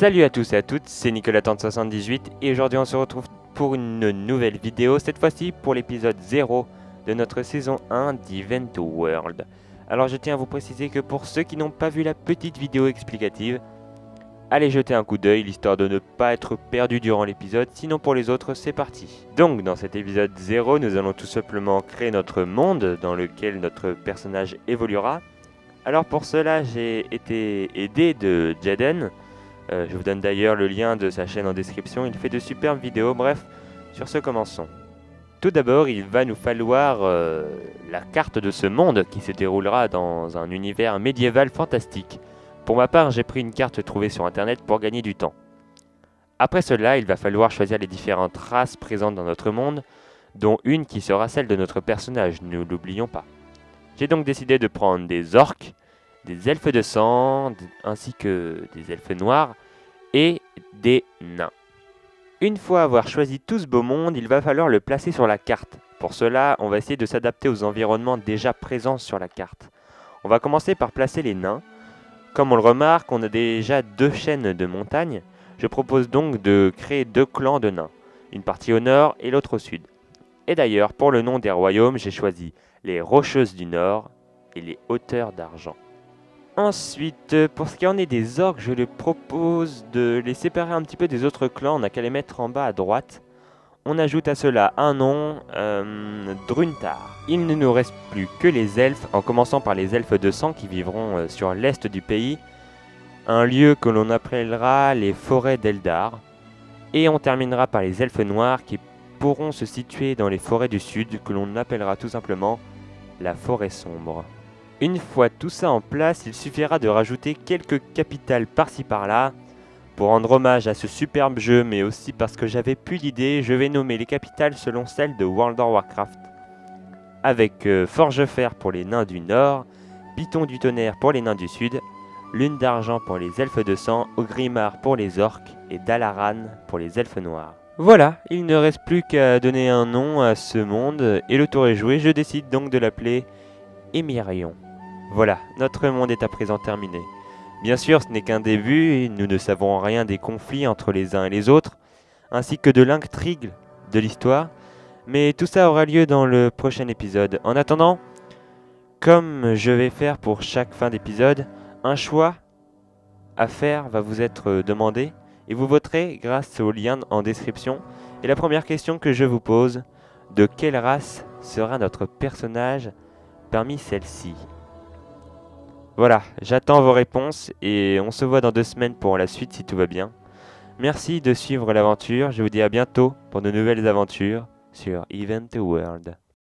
Salut à tous et à toutes, c'est Nicolas Tente 78 et aujourd'hui on se retrouve pour une nouvelle vidéo, cette fois-ci pour l'épisode 0 de notre saison 1 d'Event World. Alors je tiens à vous préciser que pour ceux qui n'ont pas vu la petite vidéo explicative, allez jeter un coup d'œil, l'histoire de ne pas être perdu durant l'épisode, sinon pour les autres c'est parti. Donc dans cet épisode 0, nous allons tout simplement créer notre monde dans lequel notre personnage évoluera. Alors pour cela j'ai été aidé de Jaden. Je vous donne d'ailleurs le lien de sa chaîne en description, il fait de superbes vidéos, bref, sur ce commençons. Tout d'abord, il va nous falloir la carte de ce monde qui se déroulera dans un univers médiéval fantastique. Pour ma part, j'ai pris une carte trouvée sur internet pour gagner du temps. Après cela, il va falloir choisir les différentes races présentes dans notre monde, dont une qui sera celle de notre personnage, ne l'oublions pas. J'ai donc décidé de prendre des orques, des elfes de sang, ainsi que des elfes noirs et des nains. Une fois avoir choisi tout ce beau monde, il va falloir le placer sur la carte. Pour cela, on va essayer de s'adapter aux environnements déjà présents sur la carte. On va commencer par placer les nains. Comme on le remarque, on a déjà deux chaînes de montagnes. Je propose donc de créer deux clans de nains, une partie au nord et l'autre au sud. Et d'ailleurs, pour le nom des royaumes, j'ai choisi les Rocheuses du Nord et les Hauteurs d'Argent. Ensuite, pour ce qui en est des orques, je les propose de les séparer un petit peu des autres clans. On n'a qu'à les mettre en bas à droite. On ajoute à cela un nom, Druntar. Il ne nous reste plus que les elfes, en commençant par les elfes de sang qui vivront sur l'est du pays. Un lieu que l'on appellera les forêts d'Eldar. Et on terminera par les elfes noirs qui pourront se situer dans les forêts du sud, que l'on appellera tout simplement la forêt sombre. Une fois tout ça en place, il suffira de rajouter quelques capitales par-ci par-là. Pour rendre hommage à ce superbe jeu, mais aussi parce que j'avais plus d'idées, je vais nommer les capitales selon celles de World of Warcraft. Avec Forgefer pour les nains du nord, Python du tonnerre pour les nains du sud, Lune d'argent pour les elfes de sang, Ogrimmar pour les orques et Dalaran pour les elfes noirs. Voilà, il ne reste plus qu'à donner un nom à ce monde et le tour est joué, je décide donc de l'appeler Emirion. Voilà, notre monde est à présent terminé. Bien sûr, ce n'est qu'un début et nous ne savons rien des conflits entre les uns et les autres, ainsi que de l'intrigue de l'histoire, mais tout ça aura lieu dans le prochain épisode. En attendant, comme je vais faire pour chaque fin d'épisode, un choix à faire va vous être demandé et vous voterez grâce au lien en description. Et la première question que je vous pose, de quelle race sera notre personnage parmi celles-ci? Voilà, j'attends vos réponses et on se voit dans 2 semaines pour la suite si tout va bien. Merci de suivre l'aventure, je vous dis à bientôt pour de nouvelles aventures sur Event World.